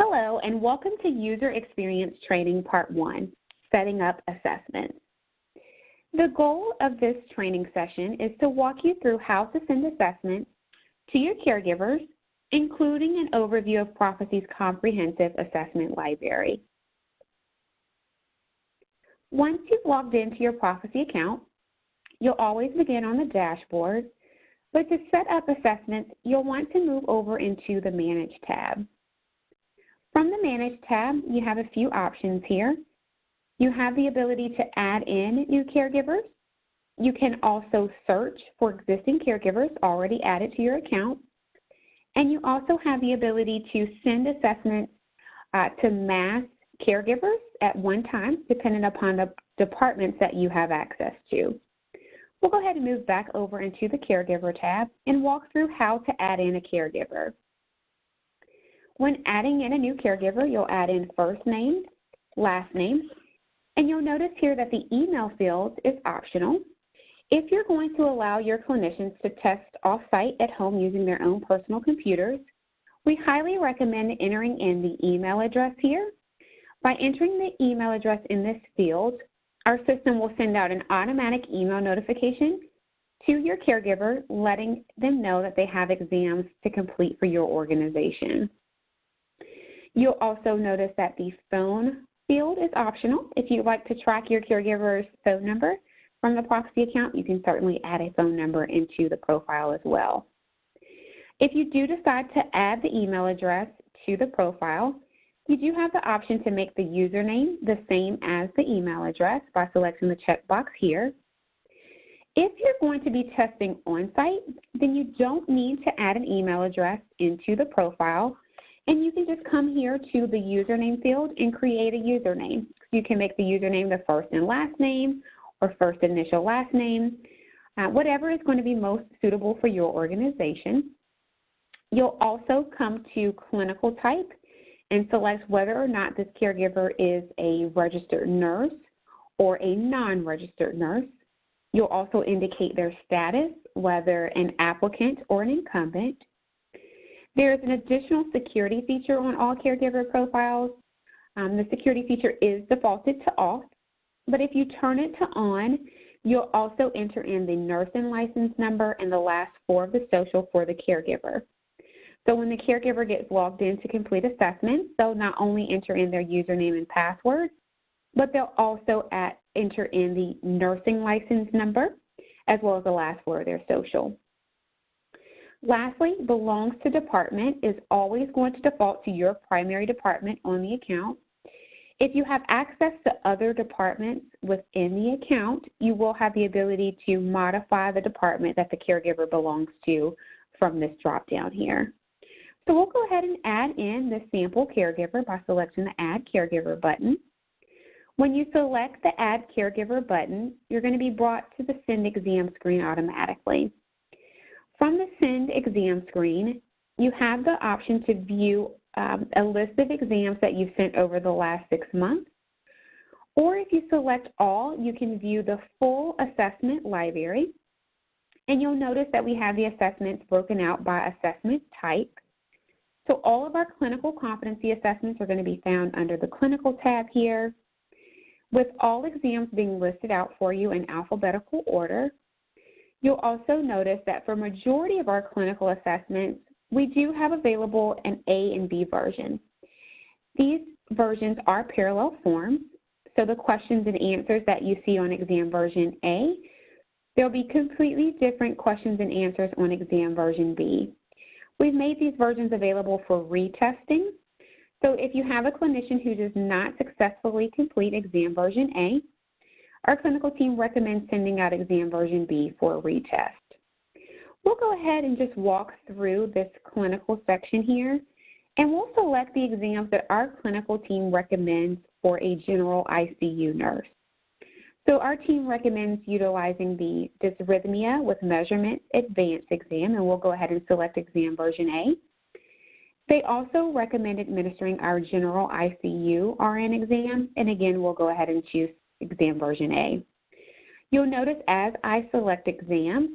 Hello, and welcome to User Experience Training Part 1, Setting Up Assessments. The goal of this training session is to walk you through how to send assessments to your caregivers, including an overview of Prophecy's comprehensive assessment library. Once you've logged into your Prophecy account, you'll always begin on the dashboard, but to set up assessments, you'll want to move over into the Manage tab. From the Manage tab, you have a few options here. You have the ability to add in new caregivers. You can also search for existing caregivers already added to your account. And you also have the ability to send assessments to mass caregivers at one time, depending upon the departments that you have access to. We'll go ahead and move back over into the Caregiver tab and walk through how to add in a caregiver. When adding in a new caregiver, you'll add in first name, last name, and you'll notice here that the email field is optional. If you're going to allow your clinicians to test off-site at home using their own personal computers, we highly recommend entering in the email address here. By entering the email address in this field, our system will send out an automatic email notification to your caregiver, letting them know that they have exams to complete for your organization. You'll also notice that the phone field is optional. If you'd like to track your caregiver's phone number from the Prophecy account, you can certainly add a phone number into the profile as well. If you do decide to add the email address to the profile, you do have the option to make the username the same as the email address by selecting the checkbox here. If you're going to be testing on-site, then you don't need to add an email address into the profile, and you can just come here to the username field and create a username. You can make the username the first and last name or first initial last name, whatever is going to be most suitable for your organization. You'll also come to clinical type and select whether or not this caregiver is a registered nurse or a non-registered nurse. You'll also indicate their status, whether an applicant or an incumbent. There is an additional security feature on all caregiver profiles. The security feature is defaulted to off, but if you turn it to on, you'll also enter in the nursing license number and the last four of the social for the caregiver. So when the caregiver gets logged in to complete assessments, they'll not only enter in their username and password, but they'll also enter in the nursing license number as well as the last four of their social. Lastly, belongs to department is always going to default to your primary department on the account. If you have access to other departments within the account, you will have the ability to modify the department that the caregiver belongs to from this drop-down here. So we'll go ahead and add in the sample caregiver by selecting the Add Caregiver button. When you select the Add Caregiver button, you're going to be brought to the Send Exam screen automatically. From the Send Exam screen, you have the option to view a list of exams that you've sent over the last 6 months. Or if you select all, you can view the full assessment library. And you'll notice that we have the assessments broken out by assessment type. So all of our clinical competency assessments are going to be found under the Clinical tab here, with all exams being listed out for you in alphabetical order. You'll also notice that for majority of our clinical assessments, we do have available an A and B version. These versions are parallel forms, so the questions and answers that you see on exam version A, there'll be completely different questions and answers on exam version B. We've made these versions available for retesting, so if you have a clinician who does not successfully complete exam version A, our clinical team recommends sending out exam version B for a retest. We'll go ahead and just walk through this clinical section here, and we'll select the exams that our clinical team recommends for a general ICU nurse. So our team recommends utilizing the Dysrhythmia with Measurement Advanced exam, and we'll go ahead and select exam version A. They also recommend administering our general ICU RN exam, and again, we'll go ahead and choose exam version A. You'll notice as I select exams,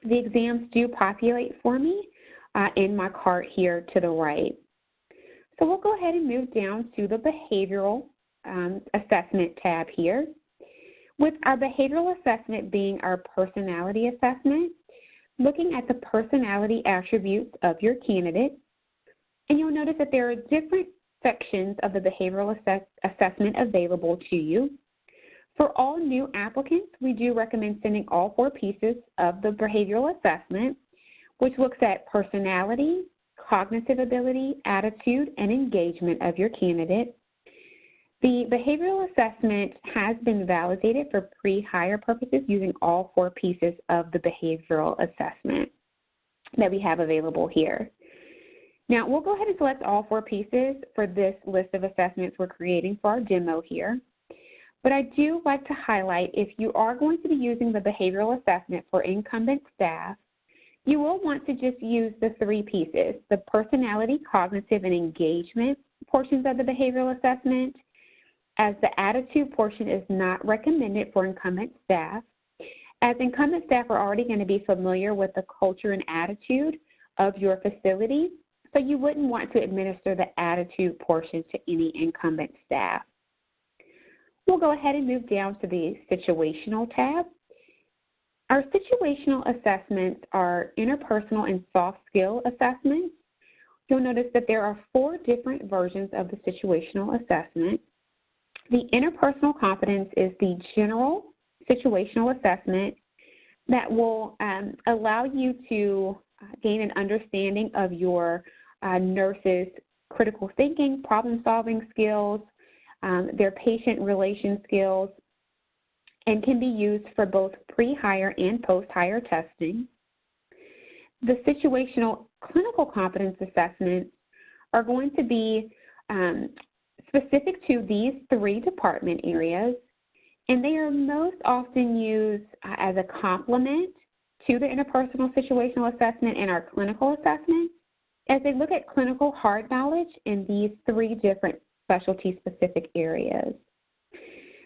the exams do populate for me in my cart here to the right. So we'll go ahead and move down to the behavioral assessment tab here. With our behavioral assessment being our personality assessment, looking at the personality attributes of your candidate, and you'll notice that there are different sections of the behavioral assessment available to you. For all new applicants, we do recommend sending all 4 pieces of the behavioral assessment, which looks at personality, cognitive ability, attitude, and engagement of your candidate. The behavioral assessment has been validated for pre-hire purposes using all 4 pieces of the behavioral assessment that we have available here. Now, we'll go ahead and select all 4 pieces for this list of assessments we're creating for our demo here. But I do like to highlight, if you are going to be using the behavioral assessment for incumbent staff, you will want to just use the 3 pieces, the personality, cognitive, and engagement portions of the behavioral assessment, as the attitude portion is not recommended for incumbent staff, as incumbent staff are already going to be familiar with the culture and attitude of your facility, so you wouldn't want to administer the attitude portion to any incumbent staff. We'll go ahead and move down to the situational tab. Our situational assessments are interpersonal and soft skill assessments. You'll notice that there are 4 different versions of the situational assessment. The interpersonal competence is the general situational assessment that will allow you to gain an understanding of your nurses' critical thinking, problem-solving skills, their patient relation skills, and can be used for both pre-hire and post-hire testing. The situational clinical competence assessments are going to be specific to these 3 department areas, and they are most often used as a complement to the interpersonal situational assessment and our clinical assessment, as they look at clinical hard knowledge in these 3 different specialty-specific areas.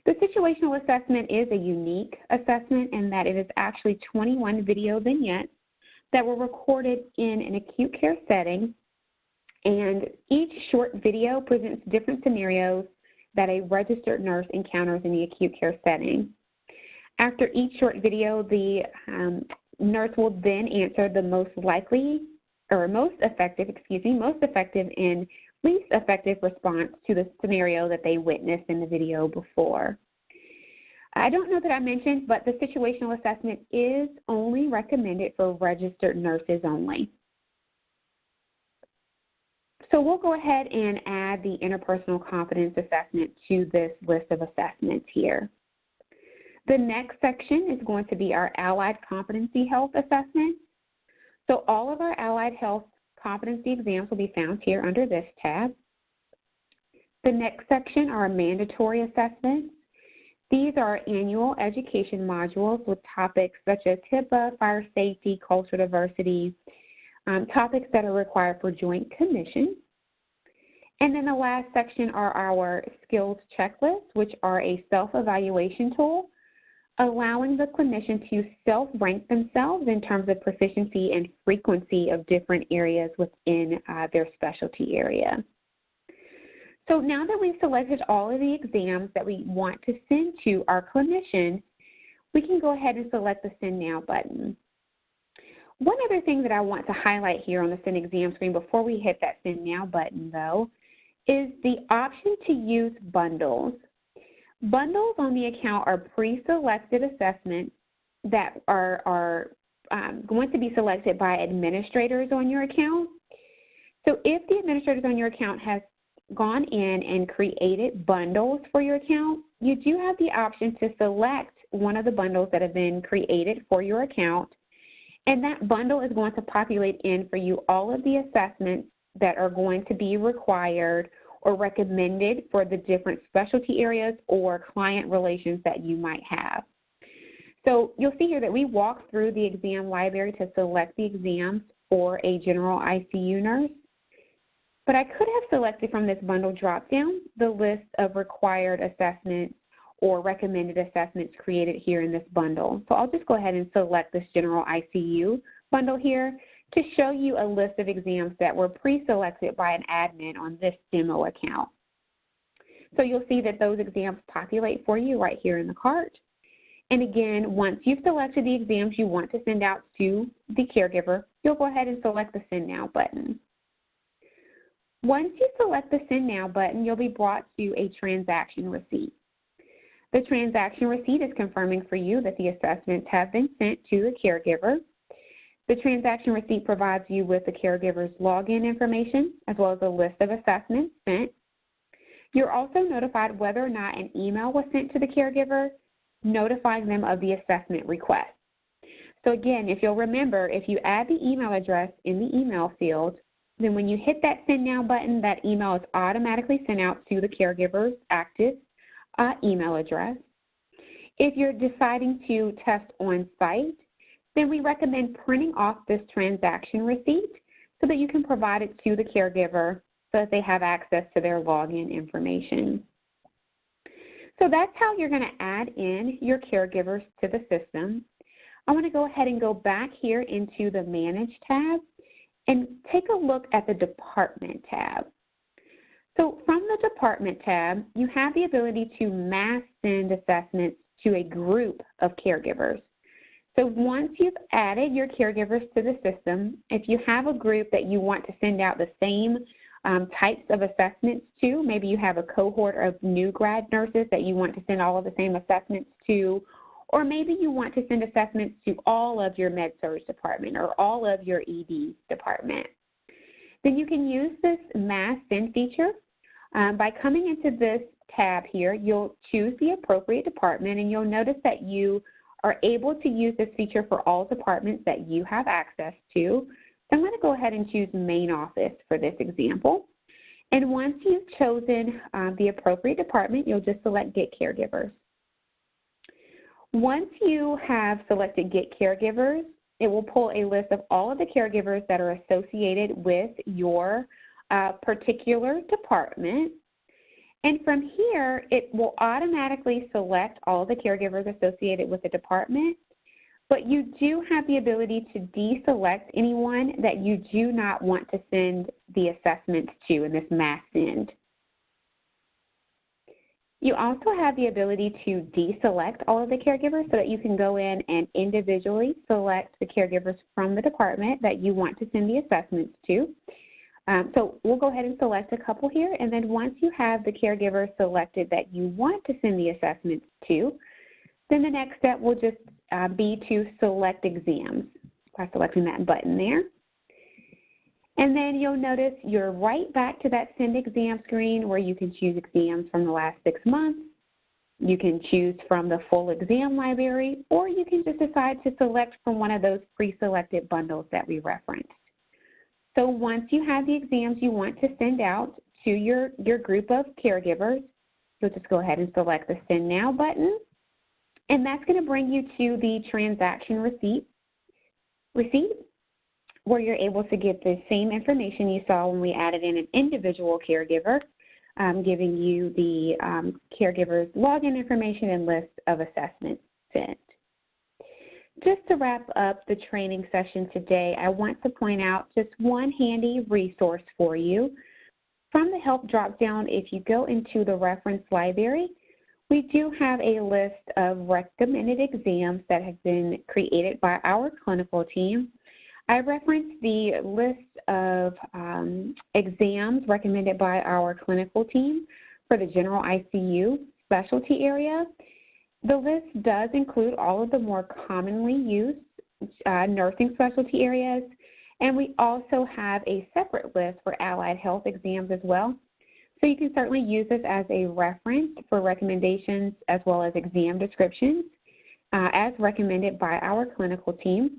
The situational assessment is a unique assessment in that it is actually 21 video vignettes that were recorded in an acute care setting, and each short video presents different scenarios that a registered nurse encounters in the acute care setting. After each short video, the nurse will then answer the most effective and least effective response to the scenario that they witnessed in the video before. I don't know that I mentioned, but the situational assessment is only recommended for registered nurses only. So we'll go ahead and add the interpersonal competence assessment to this list of assessments here. The next section is going to be our Allied Competency Health assessment. So all of our Allied Health competency exams will be found here under this tab. The next section are mandatory assessments. These are annual education modules with topics such as HIPAA, fire safety, cultural diversity, topics that are required for joint commission. And then the last section are our skills checklists, which are a self-evaluation tool, allowing the clinician to self-rank themselves in terms of proficiency and frequency of different areas within their specialty area. So now that we've selected all of the exams that we want to send to our clinician, we can go ahead and select the Send Now button. One other thing that I want to highlight here on the Send Exam screen before we hit that Send Now button, though, is the option to use bundles. Bundles on the account are pre-selected assessments that are going to be selected by administrators on your account. So if the administrators on your account has gone in and created bundles for your account, you do have the option to select one of the bundles that have been created for your account, and that bundle is going to populate in for you all of the assessments that are going to be required or recommended for the different specialty areas or client relations that you might have. So you'll see here that we walk through the exam library to select the exams for a general ICU nurse, but I could have selected from this bundle drop-down the list of required assessments or recommended assessments created here in this bundle. So I'll just go ahead and select this general ICU bundle here to show you a list of exams that were pre-selected by an admin on this demo account. So you'll see that those exams populate for you right here in the cart. And again, once you've selected the exams you want to send out to the caregiver, you'll go ahead and select the Send Now button. Once you select the Send Now button, you'll be brought to a transaction receipt. The transaction receipt is confirming for you that the assessments have been sent to the caregiver. The transaction receipt provides you with the caregiver's login information as well as a list of assessments sent. You're also notified whether or not an email was sent to the caregiver, notifying them of the assessment request. So again, if you'll remember, if you add the email address in the email field, then when you hit that Send Now button, that email is automatically sent out to the caregiver's active email address. If you're deciding to test on site, then we recommend printing off this transaction receipt so that you can provide it to the caregiver so that they have access to their login information. So that's how you're going to add in your caregivers to the system. I want to go ahead and go back here into the Manage tab and take a look at the Department tab. So from the Department tab, you have the ability to mass send assessments to a group of caregivers. So once you've added your caregivers to the system, if you have a group that you want to send out the same types of assessments to, maybe you have a cohort of new grad nurses that you want to send all of the same assessments to, or maybe you want to send assessments to all of your Med-Surg department or all of your ED department, then you can use this mass send feature. By coming into this tab here, you'll choose the appropriate department, and you'll notice that you are able to use this feature for all departments that you have access to. So I'm going to go ahead and choose Main Office for this example. And once you've chosen the appropriate department, you'll just select Get Caregivers. Once you have selected Get Caregivers, it will pull a list of all of the caregivers that are associated with your particular department. And from here, it will automatically select all the caregivers associated with the department, but you do have the ability to deselect anyone that you do not want to send the assessments to in this mass send. You also have the ability to deselect all of the caregivers so that you can go in and individually select the caregivers from the department that you want to send the assessments to. So we'll go ahead and select a couple here, and then once you have the caregiver selected that you want to send the assessments to, then the next step will just be to select exams by selecting that button there. And then you'll notice you're right back to that Send Exam screen where you can choose exams from the last 6 months. You can choose from the full exam library, or you can just decide to select from one of those pre-selected bundles that we referenced. So once you have the exams you want to send out to your group of caregivers, you'll just go ahead and select the Send Now button, and that's going to bring you to the transaction receipt where you're able to get the same information you saw when we added in an individual caregiver, giving you the caregiver's login information and list of assessments sent. Just to wrap up the training session today, I want to point out just one handy resource for you. From the Help drop-down, if you go into the reference library, we do have a list of recommended exams that have been created by our clinical team. I referenced the list of exams recommended by our clinical team for the general ICU specialty area. The list does include all of the more commonly used nursing specialty areas, and we also have a separate list for allied health exams as well. So you can certainly use this as a reference for recommendations as well as exam descriptions as recommended by our clinical team.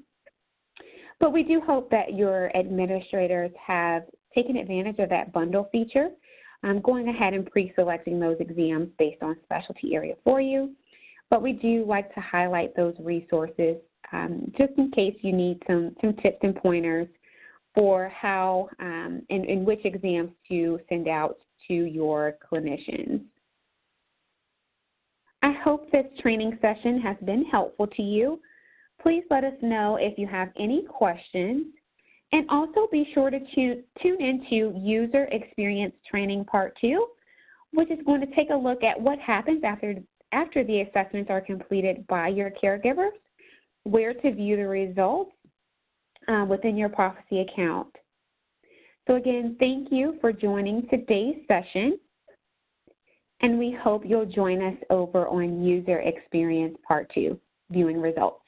But we do hope that your administrators have taken advantage of that bundle feature, going ahead and pre-selecting those exams based on specialty area for you. But we do like to highlight those resources just in case you need some tips and pointers for how and which exams to send out to your clinicians. I hope this training session has been helpful to you. Please let us know if you have any questions. And also be sure to tune into User Experience Training Part 2, which is going to take a look at what happens after the assessments are completed by your caregivers, where to view the results within your Prophecy account. So again, thank you for joining today's session, and we hope you'll join us over on User Experience Part 2, viewing results.